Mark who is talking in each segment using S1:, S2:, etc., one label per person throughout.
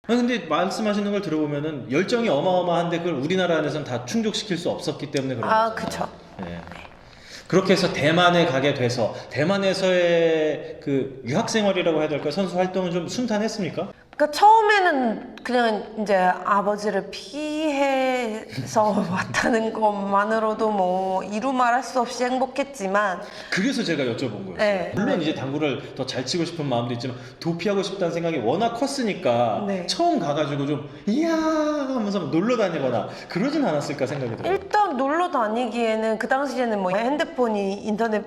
S1: 아니, 근데 말씀하시는 걸 들어보면은 열정이 어마어마한데 그걸 우리나라 안에서는 다 충족시킬 수 없었기 때문에 그런 거잖아요.
S2: 그쵸.
S1: 네. 그렇게 해서 대만에 가게 돼서 대만에서의 그 유학 생활이라고 해야 될까요? 선수 활동은 좀 순탄했습니까?
S2: 그러니까 처음에는 그냥 이제 아버지를 피해서 왔다는 것만으로도 뭐 이루 말할 수 없이 행복했지만
S1: 그래서 제가 여쭤본 거예요.
S2: 네.
S1: 물론 이제 당구를 더 잘 치고 싶은 마음도 있지만 도피하고 싶다는 생각이 워낙 컸으니까
S2: 네.
S1: 처음 가가지고 좀 이야 하면서 놀러 다니거나 그러진 않았을까 생각이 들어요.
S2: 일단 놀러 다니기에는 그 당시에는 뭐 핸드폰이 인터넷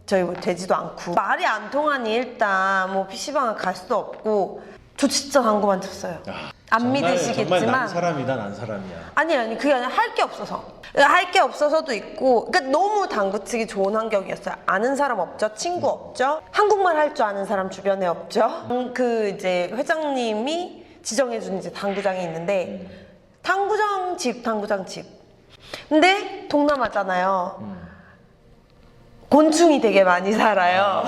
S2: 저희 뭐 되지도 않고 말이 안 통하니 일단 뭐 PC방을 갈 수도 없고 저 진짜 당구만 쳤어요. 안
S1: 정말
S2: 믿으시겠지만
S1: 난 사람이다 난 사람이야.
S2: 아니 그게 아니라 할 게 없어서 할 게 없어서도 있고 그러니까 너무 당구 치기 좋은 환경이었어요. 아는 사람 없죠, 친구 없죠, 한국말 할 줄 아는 사람 주변에 없죠. 그 이제 회장님이 지정해준 이제 당구장이 있는데 당구장 집 근데 동남아잖아요. 곤충이 되게 많이 살아요.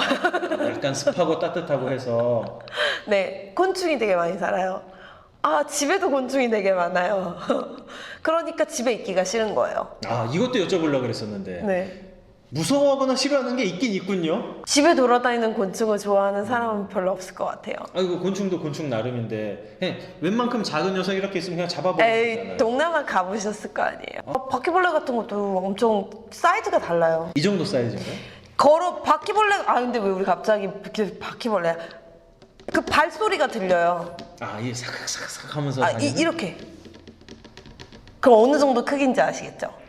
S1: 약간 습하고 따뜻하고 해서
S2: 네, 곤충이 되게 많이 살아요. 집에도 곤충이 되게 많아요. 그러니까 집에 있기가 싫은 거예요.
S1: 이것도 여쭤보려고 그랬었는데
S2: 네.
S1: 무서워하거나 싫어하는 게 있긴 있군요.
S2: 집에 돌아다니는 곤충을 좋아하는 사람은 별로 없을 것 같아요.
S1: 이거 곤충도 곤충 나름인데 그냥 웬만큼 작은 녀석 이렇게 있으면 그냥 잡아버리면
S2: 에이,
S1: 되잖아요.
S2: 동남아 가보셨을 거 아니에요. 바퀴벌레 같은 것도 엄청 사이즈가 달라요.
S1: 이 정도 사이즈인가요?
S2: 근데 왜 우리 갑자기 바퀴벌레야? 그 발소리가 들려요.
S1: 이게 사각사각 하면서
S2: 이렇게. 그럼 어느 정도 크기인지 아시겠죠?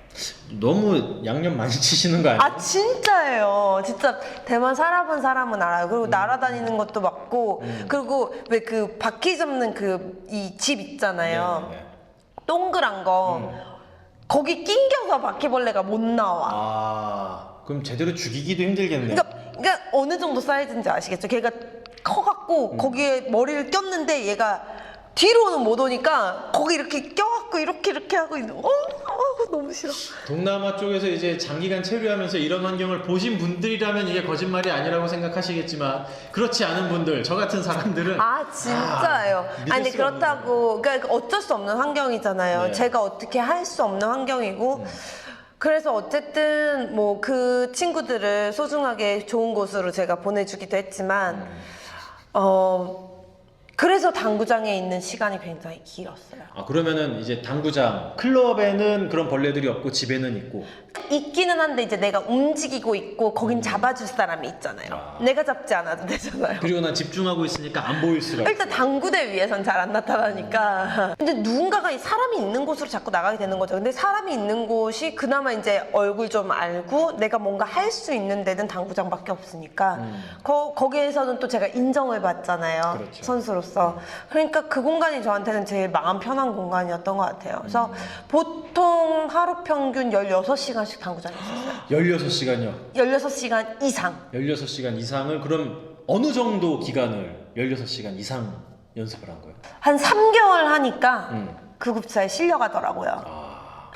S1: 너무 양념 많이 치시는 거 아니에요?
S2: 진짜예요. 진짜 대만 살아본 사람은 알아요. 그리고 날아다니는 것도 맞고, 그리고 왜 그 바퀴 잡는 이 집 있잖아요.
S1: 네.
S2: 동그란 거. 거기 낑겨서 바퀴벌레가 못 나와.
S1: 그럼 제대로 죽이기도 힘들겠네요.
S2: 그러니까 어느 정도 사이즈인지 아시겠죠? 걔가 커갖고 거기에 머리를 꼈는데 얘가 뒤로는 못 오니까 거기 이렇게 껴갖고 이렇게 하고 있는 너무 싫어.
S1: 동남아 쪽에서 이제 장기간 체류하면서 이런 환경을 보신 분들이라면 이게 거짓말이 아니라고 생각하시겠지만 그렇지 않은 분들, 저 같은 사람들은
S2: 진짜예요.
S1: 믿을
S2: 근데
S1: 수가
S2: 그렇다고 그러니까 어쩔 수 없는 환경이잖아요.
S1: 네.
S2: 제가 어떻게 할 수 없는 환경이고 그래서 어쨌든 뭐 그 친구들을 소중하게 좋은 곳으로 제가 보내주기도 했지만 그래서 당구장에 있는 시간이 굉장히 길었어요.
S1: 그러면은 이제 당구장, 클럽에는 그런 벌레들이 없고 집에는 있고.
S2: 있기는 한데 이제 내가 움직이고 있고 거긴 잡아줄 사람이 있잖아요. 내가 잡지 않아도 되잖아요.
S1: 그리고 난 집중하고 있으니까 안 보일 수가 있어.
S2: 일단 당구대 위에선 잘 안 나타나니까. 근데 누군가가 이 사람이 있는 곳으로 자꾸 나가게 되는 거죠. 근데 사람이 있는 곳이 그나마 이제 얼굴 좀 알고 내가 뭔가 할 수 있는 데는 당구장밖에 없으니까 거기에서는 또 제가 인정을 받잖아요.
S1: 그렇죠.
S2: 선수로서. 그러니까 그 공간이 저한테는 제일 마음 편한 공간이었던 것 같아요. 그래서 보통 하루 평균 16시간씩 당구장에 있었어요.
S1: 16시간이요?
S2: 16시간 이상.
S1: 16시간 이상을 그럼 어느 정도 기간을 16시간 이상 연습을 한 거예요?
S2: 한 3개월 하니까 구급차에 실려가더라고요.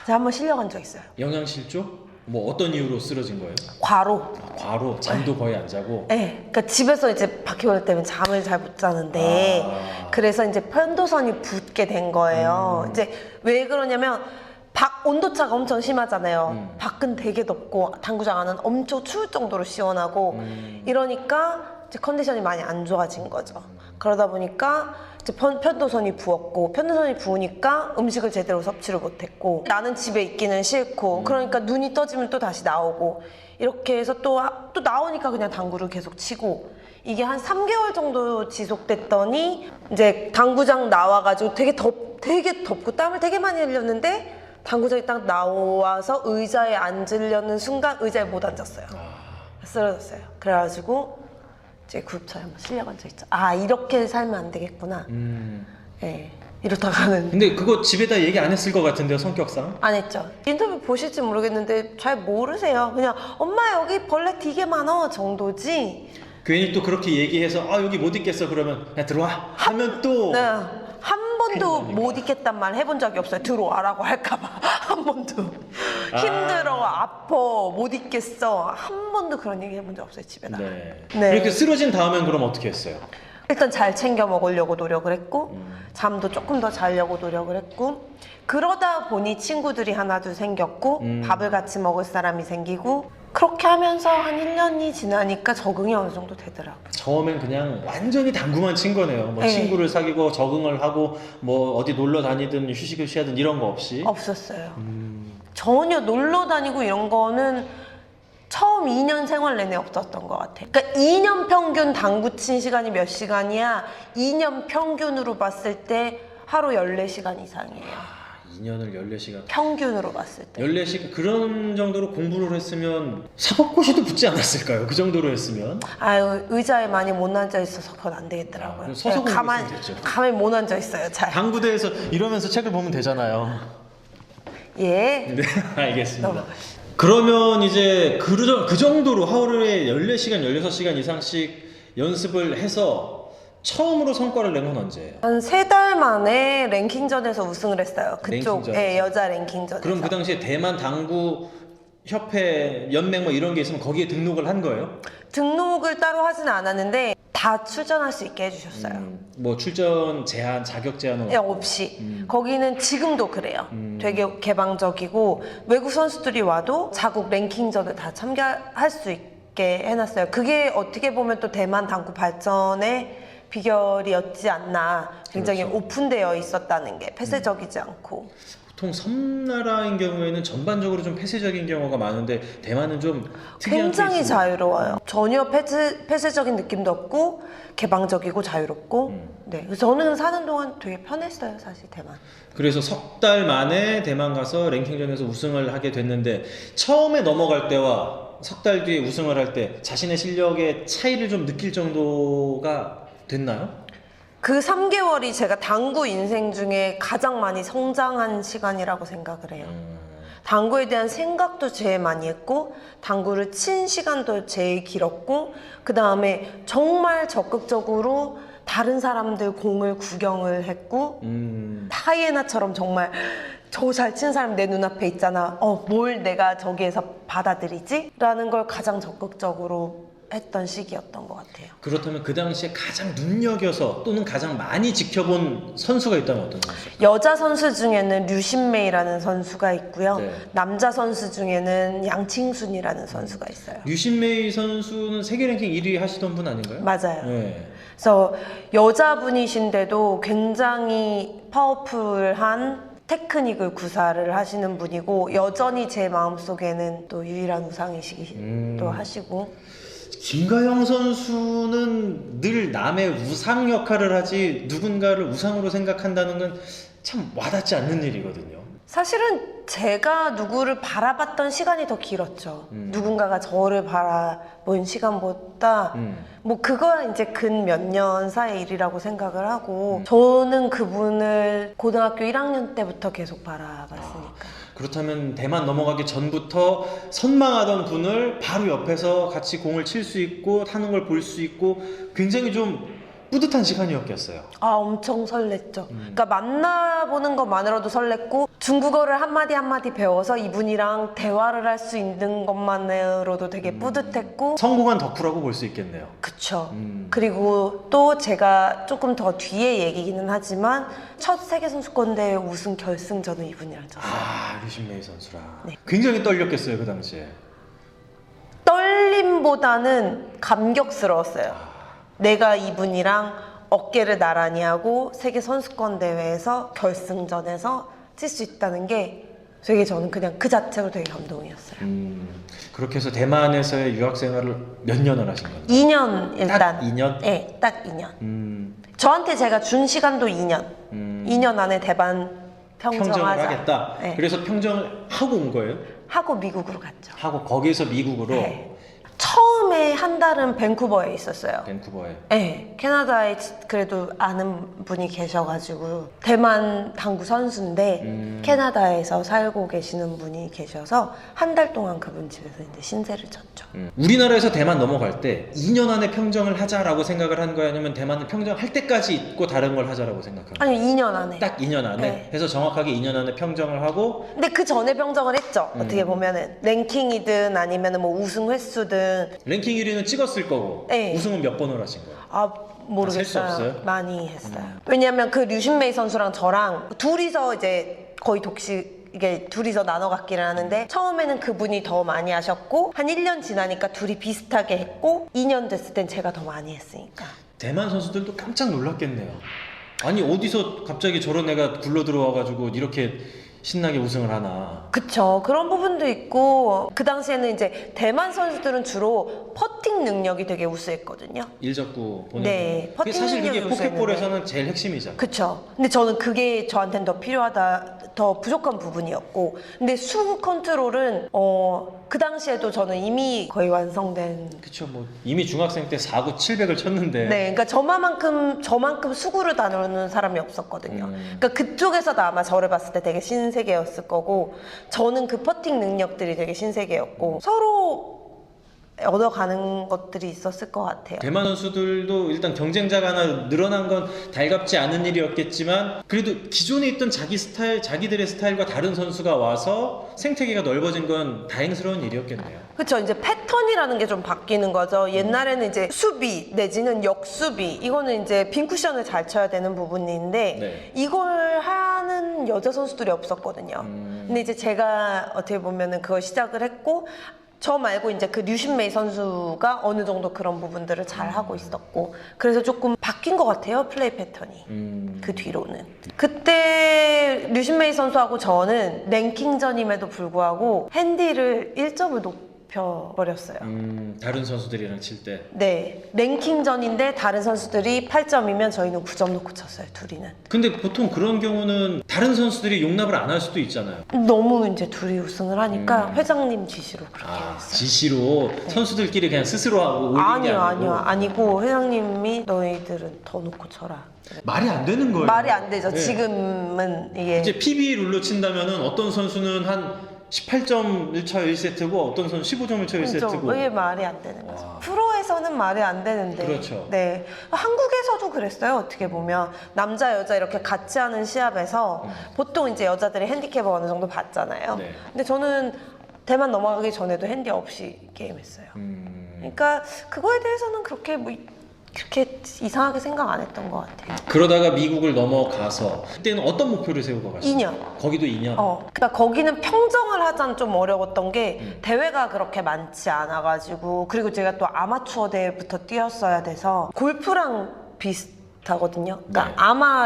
S2: 제가 한번 실려간 적 있어요.
S1: 영양실조? 뭐 어떤 이유로 쓰러진 거예요?
S2: 과로.
S1: 과로? 잠도 거의 안 자고?
S2: 네. 그러니까 집에서 이제 바퀴벌레 때문에 잠을 잘 못 자는데 그래서 이제 편도선이 붓게 된 거예요. 이제 왜 그러냐면 밖 온도차가 엄청 심하잖아요. 밖은 되게 덥고 당구장 안은 엄청 추울 정도로 시원하고 이러니까 이제 컨디션이 많이 안 좋아진 거죠. 그러다 보니까 이제 편도선이 부었고 편도선이 부으니까 음식을 제대로 섭취를 못했고 나는 집에 있기는 싫고 그러니까 눈이 떠지면 또 다시 나오고 이렇게 해서 또 나오니까 그냥 당구를 계속 치고 이게 한 3개월 정도 지속됐더니 이제 당구장 나와가지고 되게 덥고 땀을 되게 많이 흘렸는데 당구장에 딱 나와서 의자에 앉으려는 순간 의자에 못 앉았어요. 쓰러졌어요. 그래가지고 이제 구급차에 한번 실려간 적 있죠. 이렇게 살면 안 되겠구나. 네, 이러다가는.
S1: 근데 그거 집에다 얘기 안 했을 것 같은데요, 성격상?
S2: 안 했죠. 인터뷰 보실지 모르겠는데 잘 모르세요. 그냥 엄마 여기 벌레 되게 많아 정도지.
S1: 괜히 또 그렇게 얘기해서 여기 못 있겠어 그러면 그냥 들어와 하면 또
S2: 네, 한 번도 못 있겠단 말 해본 적이 없어요. 들어와라고 할까봐. 한 번도. 힘들어, 아파, 못 있겠어. 한 번도 그런 얘기 해본 적 없어요, 집에다.
S1: 네.
S2: 네.
S1: 이렇게 쓰러진 다음엔 그럼 어떻게 했어요?
S2: 일단 잘 챙겨 먹으려고 노력을 했고 잠도 조금 더 자려고 노력을 했고 그러다 보니 친구들이 하나 둘 생겼고 밥을 같이 먹을 사람이 생기고 그렇게 하면서 한 1년이 지나니까 적응이 어느 정도 되더라고요.
S1: 처음엔 그냥 완전히 당구만 친 거네요. 뭐
S2: 네.
S1: 친구를 사귀고 적응을 하고 뭐 어디 놀러 다니든 휴식을 취하든 이런 거 없이.
S2: 없었어요. 전혀 놀러 다니고 이런 거는 처음 2년 생활 내내 없었던 것 같아요. 그러니까 2년 평균 당구 친 시간이 몇 시간이야? 2년 평균으로 봤을 때 하루 14시간 이상이에요.
S1: 2년을 14시간.
S2: 평균으로 봤을 때.
S1: 14시간 그런 정도로 공부를 했으면 사법고시도 붙지 않았을까요? 그 정도로 했으면.
S2: 아유, 의자에 많이 못 앉아 있어서 그건 안 되겠더라고요.
S1: 그럼 서서
S2: 네,
S1: 공부했으면 됐죠.
S2: 가만히 못 앉아 있어요, 잘.
S1: 당구대에서 이러면서 책을 보면 되잖아요.
S2: 예.
S1: 네, 알겠습니다.
S2: 넘어가요.
S1: 그러면 이제 그 정도로 하루에 14시간, 16시간 이상씩 연습을 해서 처음으로 성과를 낸 건 언제예요?
S2: 한 3달 만에 랭킹전에서 우승을 했어요. 그쪽,
S1: 랭킹전에서?
S2: 예, 여자 랭킹전에서.
S1: 그럼 그 당시에 대만 당구 협회 연맹 뭐 이런 게 있으면 거기에 등록을 한 거예요?
S2: 등록을 따로 하지는 않았는데 다 출전할 수 있게 해주셨어요.
S1: 뭐 출전 제한, 자격 제한은
S2: 예, 없이. 거기는 지금도 그래요. 되게 개방적이고 외국 선수들이 와도 자국 랭킹전을 다 참가할 수 있게 해놨어요. 그게 어떻게 보면 또 대만 당구 발전의 비결이었지 않나. 굉장히
S1: 그렇죠.
S2: 오픈되어 있었다는 게 폐쇄적이지 않고.
S1: 보통 섬나라인 경우에는 전반적으로 좀 폐쇄적인 경우가 많은데 대만은 좀 특이한
S2: 굉장히
S1: 케이스네요.
S2: 자유로워요. 전혀 폐쇄적인 느낌도 없고 개방적이고 자유롭고. 네, 그래서 저는 사는 동안 되게 편했어요, 사실 대만.
S1: 그래서 석 달 만에 대만 가서 랭킹전에서 우승을 하게 됐는데 처음에 넘어갈 때와 석 달 뒤에 우승을 할 때 자신의 실력의 차이를 좀 느낄 정도가 됐나요?
S2: 그 3개월이 제가 당구 인생 중에 가장 많이 성장한 시간이라고 생각을 해요. 당구에 대한 생각도 제일 많이 했고 당구를 친 시간도 제일 길었고 그 다음에 정말 적극적으로 다른 사람들 공을 구경을 했고 하이에나처럼 정말 저 잘 친 사람 내 눈앞에 있잖아. 뭘 내가 저기에서 받아들이지? 라는 걸 가장 적극적으로 했던 시기였던 것 같아요.
S1: 그렇다면 그 당시에 가장 눈여겨서 또는 가장 많이 지켜본 선수가 있다면 어떤 선수요?
S2: 여자 선수 중에는 류신메이라는 선수가 있고요.
S1: 네.
S2: 남자 선수 중에는 양칭순이라는 선수가 있어요.
S1: 류신메이 선수는 세계 랭킹 1위 하시던 분 아닌가요?
S2: 맞아요.
S1: 네.
S2: 그래서 여자분이신데도 굉장히 파워풀한 테크닉을 구사를 하시는 분이고 여전히 제 마음속에는 또 유일한 우상이시기도 하시고
S1: 김가영 선수는 늘 남의 우상 역할을 하지 누군가를 우상으로 생각한다는 건 참 와닿지 않는 일이거든요.
S2: 사실은 제가 누구를 바라봤던 시간이 더 길었죠. 누군가가 저를 바라본 시간보다 뭐 그거야 이제 근 몇 년 사이의 일이라고 생각을 하고 저는 그분을 고등학교 1학년 때부터 계속 바라봤으니까.
S1: 그렇다면 대만 넘어가기 전부터 선망하던 분을 바로 옆에서 같이 공을 칠 수 있고 타는 걸 볼 수 있고 굉장히 좀 뿌듯한 시간이었겠어요.
S2: 아, 엄청 설렜죠. 그러니까 만나보는 것만으로도 설렜고 중국어를 한마디 한마디 배워서 이분이랑 대화를 할 수 있는 것만으로도 되게 뿌듯했고
S1: 성공한 덕후라고 볼 수 있겠네요.
S2: 그쵸. 그리고 또 제가 조금 더 뒤에 얘기기는 하지만 첫 세계선수권대회 우승 결승전은 이분이랑 쳤어요.
S1: 아, 류신메이 선수랑.
S2: 네.
S1: 굉장히 떨렸겠어요, 그 당시에.
S2: 떨림보다는 감격스러웠어요. 내가 이분이랑 어깨를 나란히 하고 세계선수권대회에서 결승전에서 칠 수 있다는 게 되게 저는 그냥 그 자체로 되게 감동이었어요.
S1: 그렇게 해서 대만에서의 유학 생활을 몇 년을 하신 건가요?
S2: 2년 일단.
S1: 딱 2년?
S2: 네, 딱 2년. 저한테 제가 준 시간도 2년. 2년 안에 대만
S1: 평정을
S2: 평정하자.
S1: 하겠다.
S2: 네.
S1: 그래서 평정을 하고 온 거예요?
S2: 하고 미국으로 갔죠.
S1: 하고 거기서 미국으로
S2: 네. 처음에 한 달은 밴쿠버에 있었어요.
S1: 밴쿠버에.
S2: 네, 캐나다에 그래도 아는 분이 계셔가지고 대만 당구 선수인데 캐나다에서 살고 계시는 분이 계셔서 한 달 동안 그분 집에서 이제 신세를 졌죠.
S1: 우리나라에서 대만 넘어갈 때 2년 안에 평정을 하자라고 생각을 한 거야? 아니면 대만은 평정할 때까지 있고 다른 걸 하자라고 생각한 거야?
S2: 아니 2년 안에.
S1: 딱 2년 안에?
S2: 네.
S1: 해서 정확하게 2년 안에 평정을 하고
S2: 근데 그 전에 평정을 했죠. 어떻게 보면은 랭킹이든 아니면은 뭐 우승 횟수든
S1: 랭킹 랭킹 1위는 찍었을 거고
S2: 네.
S1: 우승은 몇 번을 하신 거예요?
S2: 아 모르겠어요.
S1: 셀수 없어요?
S2: 많이 했어요. 왜냐면 그 류신메이 선수랑 저랑 둘이서 이제 거의 이게 둘이서 나눠 갖기를 하는데 처음에는 그분이 더 많이 하셨고 한 1년 지나니까 둘이 비슷하게 했고 2년 됐을 땐 제가 더 많이 했으니까.
S1: 대만 선수들도 깜짝 놀랐겠네요. 아니 어디서 갑자기 저런 애가 굴러 들어와가지고 이렇게 신나게 우승을 하나.
S2: 그쵸. 그런 부분도 있고 그 당시에는 이제 대만 선수들은 주로 퍼팅 능력이 되게 우수했거든요.
S1: 일적구 보내고.
S2: 네,
S1: 그게 사실 그게
S2: 퍼팅 능력이
S1: 포켓볼에서는 제일 핵심이잖아요.
S2: 그쵸. 근데 저는 그게 저한테는 더 필요하다, 더 부족한 부분이었고. 근데 수 컨트롤은, 그 당시에도 저는 이미 거의 완성된.
S1: 그쵸. 뭐 이미 중학생 때 4구 700을 쳤는데.
S2: 네, 그러니까 저만큼 수구를 다루는 사람이 없었거든요. 그러니까 그쪽에서도 아마 저를 봤을 때 되게 신세계였을 거고, 저는 그 퍼팅 능력들이 되게 신세계였고, 서로 얻어가는 것들이 있었을 것 같아요.
S1: 대만 선수들도 일단 경쟁자가 하나 늘어난 건 달갑지 않은 일이었겠지만 그래도 기존에 있던 자기들의 스타일과 다른 선수가 와서 생태계가 넓어진 건 다행스러운 일이었겠네요.
S2: 그렇죠. 이제 패턴이라는 게 좀 바뀌는 거죠. 옛날에는 이제 수비 내지는 역수비 이거는 이제 빈 쿠션을 잘 쳐야 되는 부분인데
S1: 네.
S2: 이걸 하는 여자 선수들이 없었거든요. 근데 이제 제가 어떻게 보면은 그걸 시작을 했고 저 말고 이제 그 류신메이 선수가 어느 정도 그런 부분들을 잘 하고 있었고 그래서 조금 바뀐 것 같아요. 플레이 패턴이. 그 뒤로는. 그때 류신메이 선수하고 저는 랭킹전임에도 불구하고 핸디를 1점을 높여버렸어요.
S1: 다른 선수들이랑 칠 때.
S2: 네. 랭킹전인데 다른 선수들이 8점이면 저희는 9점 놓고 쳤어요. 둘이는.
S1: 근데 보통 그런 경우는 다른 선수들이 용납을 안 할 수도 있잖아요.
S2: 너무 이제 둘이 우승을 하니까 회장님 지시로 그렇게 했어요.
S1: 지시로 선수들끼리 그냥 스스로 하고 올린 게
S2: 아니요,
S1: 아니고.
S2: 아니고 회장님이 너희들은 더 놓고 쳐라.
S1: 말이 안 되는 거예요.
S2: 말이 안 되죠.
S1: 네.
S2: 지금은 이게
S1: 이제 PB 룰로 친다면은 어떤 선수는 한 18점 1차 1세트고 어떤 선수 15점 1차 1세트고.
S2: 이게 말이 안 되는 거죠.
S1: 와.
S2: 프로에서는 말이 안 되는데.
S1: 그렇죠.
S2: 네. 한국에서도 그랬어요. 어떻게 보면 남자 여자 이렇게 같이 하는 시합에서 보통 이제 여자들이 핸디캡을 어느 정도 받잖아요.
S1: 네.
S2: 근데 저는 대만 넘어가기 전에도 핸디 없이 게임했어요. 그러니까 그거에 대해서는 그렇게 이상하게 생각 안 했던 것 같아요.
S1: 그러다가 미국을 넘어가서 그때는 어떤 목표를 세우고 가셨어요?
S2: 2년.
S1: 거기도 2년?
S2: 그러니까 거기는 평정을 하자는 좀 어려웠던 게 대회가 그렇게 많지 않아가지고 그리고 제가 또 아마추어 대회부터 뛰었어야 돼서 골프랑 비슷하거든요. 그러니까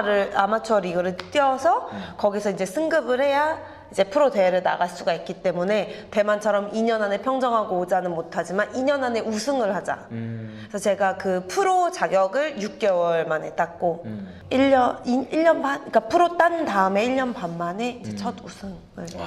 S1: 네.
S2: 아마추어 리그를 뛰어서 거기서 이제 승급을 해야 이제 프로 대회를 나갈 수가 있기 때문에 대만처럼 2년 안에 평정하고 오자는 못하지만 2년 안에 우승을 하자. 그래서 제가 그 프로 자격을 6개월 만에 땄고 1년 반, 그러니까 프로 딴 다음에 1년 반 만에 이제 첫 우승을 했죠.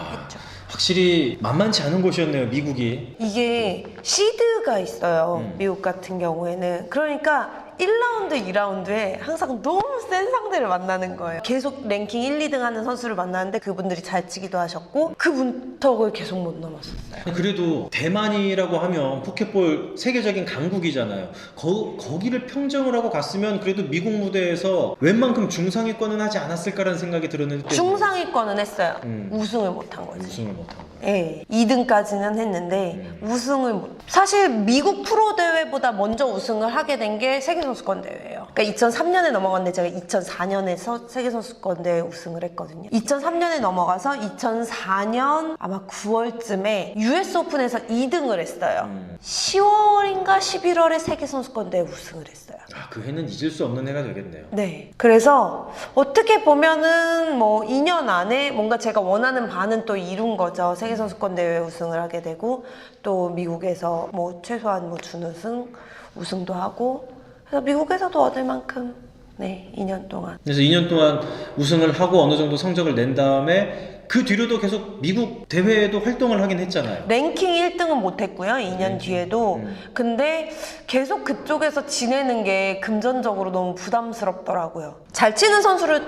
S1: 확실히 만만치 않은 곳이었네요, 미국이.
S2: 이게 시드가 있어요. 미국 같은 경우에는. 그러니까 1라운드, 2라운드에 항상 너무 센 상대를 만나는 거예요. 계속 랭킹 1, 2등 하는 선수를 만나는데 그분들이 잘 치기도 하셨고 그 문턱을 계속 못 넘었었어요.
S1: 그래도 대만이라고 하면 포켓볼 세계적인 강국이잖아요. 거기를 평정을 하고 갔으면 그래도 미국 무대에서 웬만큼 중상위권은 하지 않았을까라는 생각이 들었는데
S2: 중상위권은 했어요. 우승을 못한 거지.
S1: 우승을 못한 거예요.
S2: 네, 2등까지는 했는데 우승을 사실 미국 프로 대회보다 먼저 우승을 하게 된 게 세계선수권 대회예요. 그러니까 2003년에 넘어갔는데 제가 2004년에 세계선수권 대회 우승을 했거든요. 2003년에 넘어가서 2004년 아마 9월쯤에 US 오픈에서 2등을 했어요. 10월인가 11월에 세계선수권 대회 우승을 했어요.
S1: 그 해는 잊을 수 없는 해가 되겠네요.
S2: 네. 그래서 어떻게 보면은 뭐 2년 안에 뭔가 제가 원하는 바는 또 이룬 거죠. 세계선수권 대회 우승을 하게 되고 또 미국에서 뭐 최소한 뭐 준우승, 우승도 하고 그래서 미국에서도 얻을 만큼 2년 동안.
S1: 그래서 2년 동안 우승을 하고 어느 정도 성적을 낸 다음에 그 뒤로도 계속 미국 대회에도 활동을 하긴 했잖아요.
S2: 랭킹 1등은 못했고요. 2년 뒤에도. 근데 계속 그쪽에서 지내는 게 금전적으로 너무 부담스럽더라고요. 잘 치는 선수랑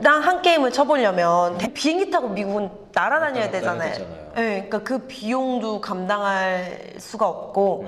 S2: 한 게임을 쳐보려면 비행기 타고 미국은 날아다녀야
S1: 왔다 갔다 해야
S2: 되잖아요.
S1: 되잖아요.
S2: 네, 그러니까 그 비용도 감당할 수가 없고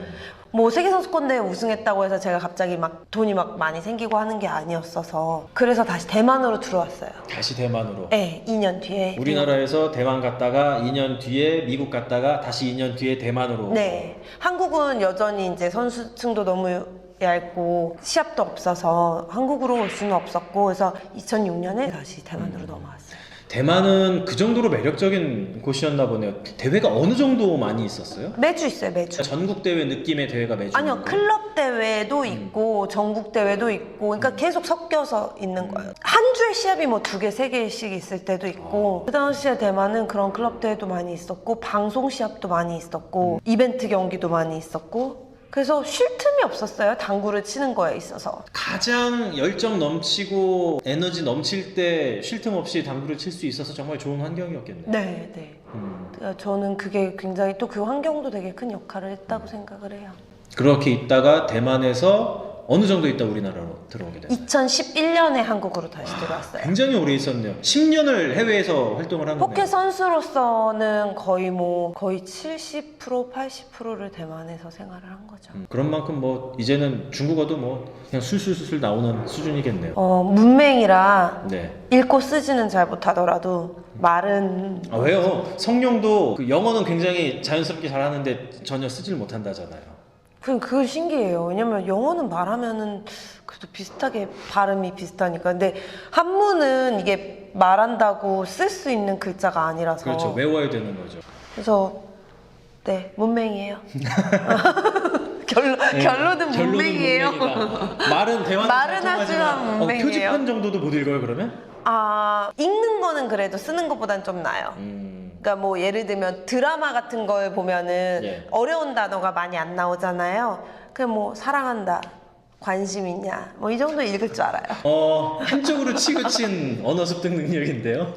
S2: 뭐 세계선수권대회 우승했다고 해서 제가 갑자기 막 돈이 막 많이 생기고 하는 게 아니었어서 그래서 다시 대만으로 들어왔어요.
S1: 다시 대만으로.
S2: 네, 2년 뒤에.
S1: 우리나라에서 대만 갔다가 2년 뒤에 미국 갔다가 다시 2년 뒤에 대만으로.
S2: 네, 한국은 여전히 이제 선수층도 너무 얇고 시합도 없어서 한국으로 올 수는 없었고 그래서 2006년에 다시 대만으로 넘어왔어요.
S1: 대만은 그 정도로 매력적인 곳이었나 보네요. 대회가 어느 정도 많이 있었어요?
S2: 매주 있어요, 매주.
S1: 전국 대회 느낌의 대회가 매주.
S2: 아니요,
S1: 있는데?
S2: 클럽 대회도 있고 전국 대회도 있고 그러니까 계속 섞여서 있는 거예요. 한 주에 시합이 뭐 2개, 3개씩 있을 때도 있고 그 당시에 대만은 그런 클럽 대회도 많이 있었고 방송 시합도 많이 있었고 이벤트 경기도 많이 있었고 그래서 쉴 틈이 없었어요. 당구를 치는 거에 있어서.
S1: 가장 열정 넘치고 에너지 넘칠 때 쉴 틈 없이 당구를 칠 수 있어서 정말 좋은 환경이었겠네요.
S2: 네, 네. 저는 그게 굉장히 또 그 환경도 되게 큰 역할을 했다고 생각을 해요.
S1: 그렇게 있다가 대만에서 어느 정도 있다 우리나라로 들어오게 됐나요?
S2: 2011년에 한국으로 다시 들어왔어요.
S1: 굉장히 오래 있었네요. 10년을 해외에서 활동을 한
S2: 포켓
S1: 거네요.
S2: 선수로서는 거의 70% 80%를 대만에서 생활을 한 거죠.
S1: 그런 만큼 뭐 이제는 중국어도 뭐 그냥 술술술 나오는 수준이겠네요.
S2: 문맹이라
S1: 네.
S2: 읽고 쓰지는 잘 못하더라도 말은
S1: 아 왜요? 성룡도 그 영어는 굉장히 자연스럽게 잘하는데 전혀 쓰질 못한다잖아요.
S2: 그거 신기해요. 왜냐면 영어는 말하면은 그래도 비슷하게 발음이 비슷하니까. 근데 한문은 이게 말한다고 쓸 수 있는 글자가 아니라서.
S1: 그렇죠. 외워야 되는 거죠.
S2: 그래서 네, 문맹이에요. 결론은 문맹이에요.
S1: 문맹이다. 말은 대화는
S2: 말은
S1: 잘 통하지만
S2: 하지만 문맹이에요.
S1: 표지판 정도도 못 읽어요 그러면?
S2: 읽는 거는 그래도 쓰는 것보단 좀 나아요. 그러니까 뭐 예를 들면 드라마 같은 걸 보면은
S1: 예.
S2: 어려운 단어가 많이 안 나오잖아요. 그냥 뭐 사랑한다, 관심 있냐, 뭐 이 정도 읽을 줄 알아요.
S1: 한쪽으로 치우친 언어 습득 능력인데요.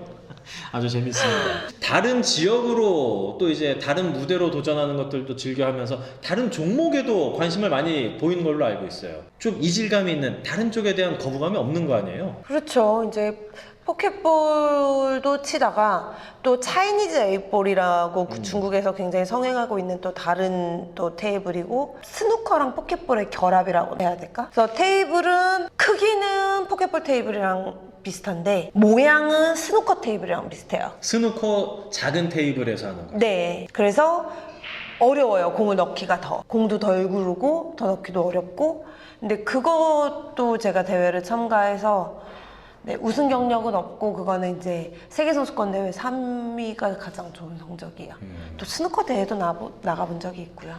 S1: 아주 재밌습니다. 다른 지역으로 또 이제 다른 무대로 도전하는 것들도 즐겨하면서 다른 종목에도 관심을 많이 보이는 걸로 알고 있어요. 좀 이질감이 있는 다른 쪽에 대한 거부감이 없는 거 아니에요?
S2: 그렇죠. 이제 포켓볼도 치다가 또 차이니즈 에잇볼이라고 중국에서 굉장히 성행하고 있는 또 다른 또 테이블이고 스누커랑 포켓볼의 결합이라고 해야 될까? 그래서 테이블은 크기는 포켓볼 테이블이랑 비슷한데 모양은 스누커 테이블이랑 비슷해요.
S1: 스누커 작은 테이블에서 하는 거.
S2: 네. 그래서 어려워요. 공을 넣기가 더. 공도 덜 구르고 더 넣기도 어렵고. 근데 그것도 제가 대회를 참가해서 네, 우승 경력은 없고 그거는 이제 세계선수권대회 3위가 가장 좋은 성적이에요. 또 스누커 대회도 나가본 적이 있고요.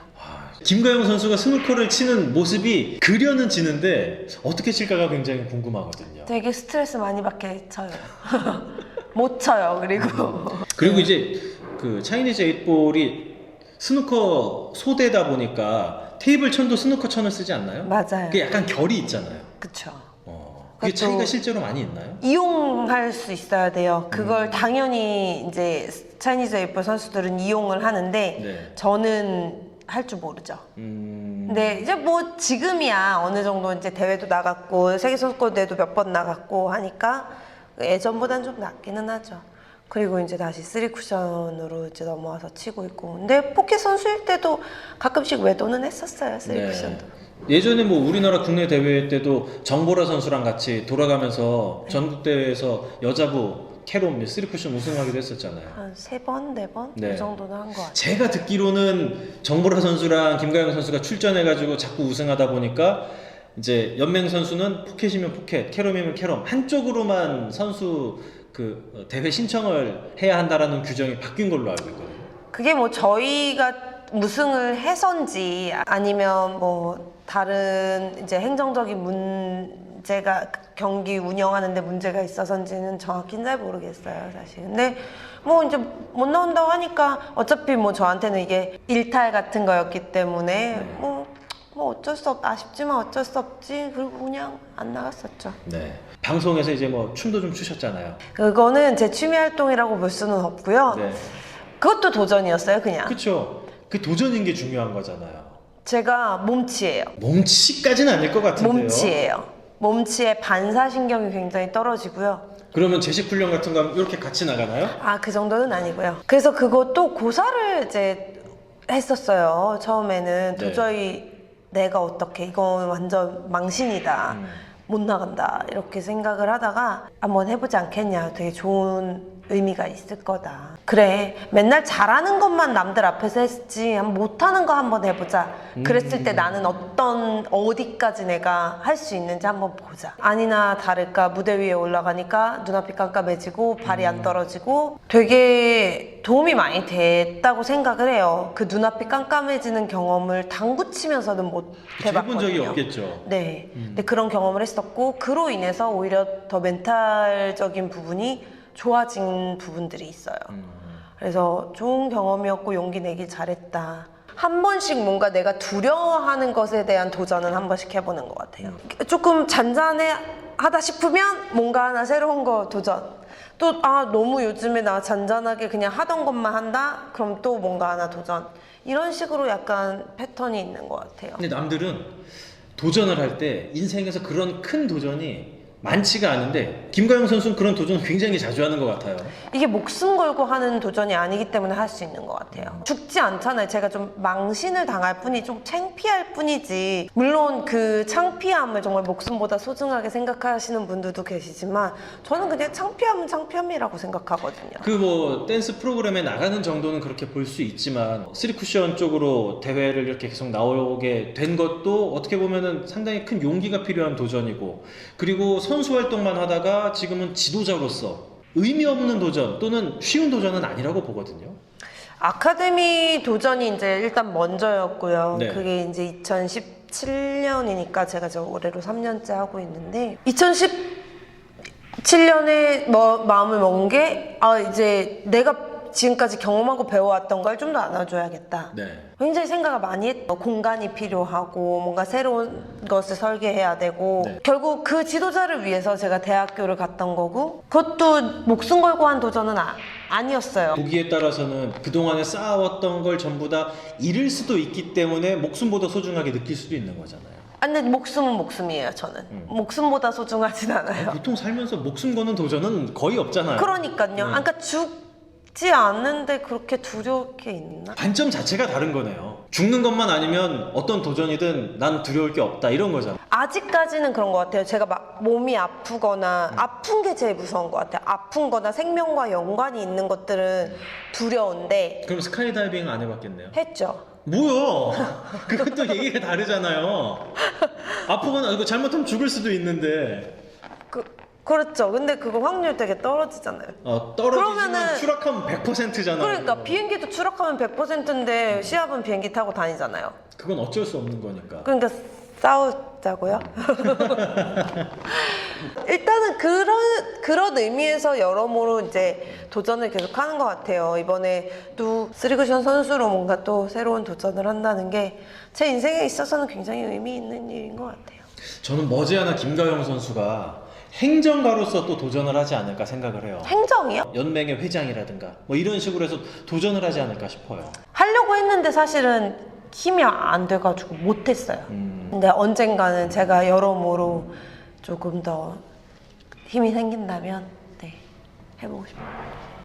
S1: 김가영 선수가 스누커를 치는 모습이 그려는 지는데 어떻게 칠까가 굉장히 궁금하거든요.
S2: 되게 스트레스 많이 받게 쳐요. 못 쳐요.
S1: 그리고 이제 그 차이니즈 에잇볼이 스누커 소대다 보니까 테이블 천도 스누커 천을 쓰지 않나요?
S2: 맞아요.
S1: 그게 약간 결이 있잖아요.
S2: 그쵸.
S1: 그게
S2: 그것도
S1: 차이가 실제로 많이 있나요?
S2: 이용할 수 있어야 돼요. 그걸 당연히 이제 차이니즈 에잇볼 선수들은 이용을 하는데
S1: 네.
S2: 저는 할 줄 모르죠. 근데 이제 뭐 지금이야 어느 정도 이제 대회도 나갔고 세계선수권대회도 몇 번 나갔고 하니까 예전보단 좀 낫기는 하죠. 그리고 이제 다시 3쿠션으로 이제 넘어와서 치고 있고. 근데 포켓 선수일 때도 가끔씩 외도는 했었어요. 3쿠션도.
S1: 예전에 뭐 우리나라 국내 대회 때도 정보라 선수랑 같이 돌아가면서 전국 대회에서 여자부 캐롬 3쿠션 우승하기도 했었잖아요.
S2: 한 3번, 4번?
S1: 네.
S2: 그 정도는 한 것 같아요.
S1: 제가 듣기로는 정보라 선수랑 김가영 선수가 출전해가지고 자꾸 우승하다 보니까 이제 연맹 선수는 포켓이면 포켓, 캐롬이면 캐롬 한쪽으로만 선수 그 대회 신청을 해야 한다라는 규정이 바뀐 걸로 알고 있거든요.
S2: 그게 뭐 저희가 우승을 해서인지 아니면 뭐 다른 이제 행정적인 문제가 경기 운영하는데 문제가 있어서인지는 정확히는 잘 모르겠어요, 사실. 근데 뭐 이제 못 나온다고 하니까 어차피 뭐 저한테는 이게 일탈 같은 거였기 때문에 뭐 어쩔 수 아쉽지만 어쩔 수 없지. 그리고 그냥 안 나갔었죠.
S1: 네. 방송에서 이제 뭐 춤도 좀 추셨잖아요.
S2: 그거는 제 취미 활동이라고 볼 수는 없고요.
S1: 네.
S2: 그것도 도전이었어요, 그냥.
S1: 그렇죠. 그 도전인 게 중요한 거잖아요.
S2: 제가 몸치예요.
S1: 몸치까지는 아닐 것 같은데요.
S2: 몸치예요. 몸치의 반사신경이 굉장히 떨어지고요.
S1: 그러면 제식 훈련 같은 거 하면 이렇게 같이 나가나요?
S2: 아, 그 정도는 아니고요. 그래서 그것도 고사를 이제 했었어요. 처음에는
S1: 네.
S2: 도저히 내가 어떻게 이건 완전 망신이다. 못 나간다. 이렇게 생각을 하다가 한번 해보지 않겠냐. 되게 좋은 의미가 있을 거다. 그래, 맨날 잘하는 것만 남들 앞에서 했지 못하는 거 한번 해보자. 그랬을 때 나는 어디까지 내가 할 수 있는지 한번 보자. 아니나 다를까 무대 위에 올라가니까 눈앞이 깜깜해지고 발이 안 떨어지고 되게 도움이 많이 됐다고 생각을 해요. 그 눈앞이 깜깜해지는 경험을 당구 치면서는 못 해봤거든요.
S1: 해본 적이 없겠죠.
S2: 네. 근데 그런 경험을 했었고 그로 인해서 오히려 더 멘탈적인 부분이 좋아진 부분들이 있어요. 그래서 좋은 경험이었고 용기 내길 잘했다. 한 번씩 뭔가 내가 두려워하는 것에 대한 도전은 한 번씩 해보는 것 같아요. 조금 잔잔하다 싶으면 뭔가 하나 새로운 거 도전. 또 너무 요즘에 나 잔잔하게 그냥 하던 것만 한다? 그럼 또 뭔가 하나 도전. 이런 식으로 약간 패턴이 있는 것 같아요.
S1: 근데 남들은 도전을 할 때 인생에서 그런 큰 도전이 많지가 않은데 김가영 선수는 그런 도전을 굉장히 자주 하는 것 같아요.
S2: 이게 목숨 걸고 하는 도전이 아니기 때문에 할 수 있는 것 같아요. 죽지 않잖아요. 제가 좀 망신을 당할 뿐이 좀 창피할 뿐이지. 물론 그 창피함을 정말 목숨보다 소중하게 생각하시는 분들도 계시지만 저는 그냥 창피함은 창피함이라고 생각하거든요.
S1: 그 뭐 댄스 프로그램에 나가는 정도는 그렇게 볼 수 있지만 3쿠션 쪽으로 대회를 이렇게 계속 나오게 된 것도 어떻게 보면은 상당히 큰 용기가 필요한 도전이고, 그리고 선수 활동만 하다가 지금은 지도자로서 의미 없는 도전 또는 쉬운 도전은 아니라고 보거든요.
S2: 아카데미 도전이 이제 일단 먼저였고요.
S1: 네.
S2: 그게 이제 2017년이니까 제가 저 올해로 3년째 하고 있는데 2017년에 마음을 먹은 게 이제 내가 지금까지 경험하고 배워왔던 걸 좀 더 안아줘야겠다.
S1: 네.
S2: 굉장히 생각을 많이 했던 공간이 필요하고 뭔가 새로운 것을 설계해야 되고
S1: 네.
S2: 결국 그 지도자를 위해서 제가 대학교를 갔던 거고 그것도 목숨 걸고 한 도전은 아니었어요.
S1: 보기에 따라서는 그동안에 쌓아왔던 걸 전부 다 잃을 수도 있기 때문에 목숨보다 소중하게 느낄 수도 있는 거잖아요.
S2: 근데 목숨은 목숨이에요, 저는. 목숨보다 소중하진 않아요.
S1: 보통 살면서 목숨 거는 도전은 거의 없잖아요.
S2: 그러니까요. 그러니까 죽지 않는데 그렇게 두려울 게 있나?
S1: 관점 자체가 다른 거네요. 죽는 것만 아니면 어떤 도전이든 난 두려울 게 없다 이런 거잖아.
S2: 아직까지는 그런 것 같아요. 제가 막 몸이 아프거나 아픈 게 제일 무서운 것 같아요. 아픈 거나 생명과 연관이 있는 것들은 두려운데
S1: 그럼 스카이다이빙 안 해봤겠네요.
S2: 했죠.
S1: 뭐야? 그것도 얘기가 다르잖아요. 아프거나 이거 잘못하면 죽을 수도 있는데
S2: 그렇죠. 근데 그거 확률 되게 떨어지잖아요.
S1: 떨어지지만
S2: 그러면은-
S1: 추락하면 100%잖아요.
S2: 그러니까 비행기도 추락하면 100%인데 시합은 비행기 타고 다니잖아요.
S1: 그건 어쩔 수 없는 거니까.
S2: 그러니까 싸우자고요? 일단은 그런 의미에서 여러모로 이제 도전을 계속 하는 것 같아요. 이번에 또 3쿠션 선수로 뭔가 또 새로운 도전을 한다는 게 제 인생에 있어서는 굉장히 의미 있는 일인 것 같아요.
S1: 저는 머지않아 김가영 선수가 행정가로서 또 도전을 하지 않을까 생각을 해요.
S2: 행정이요?
S1: 연맹의 회장이라든가 뭐 이런 식으로 해서 도전을 하지 않을까 싶어요.
S2: 하려고 했는데 사실은 힘이 안 돼가지고 못했어요. 근데 언젠가는 제가 여러모로 조금 더 힘이 생긴다면 해보고 싶어요.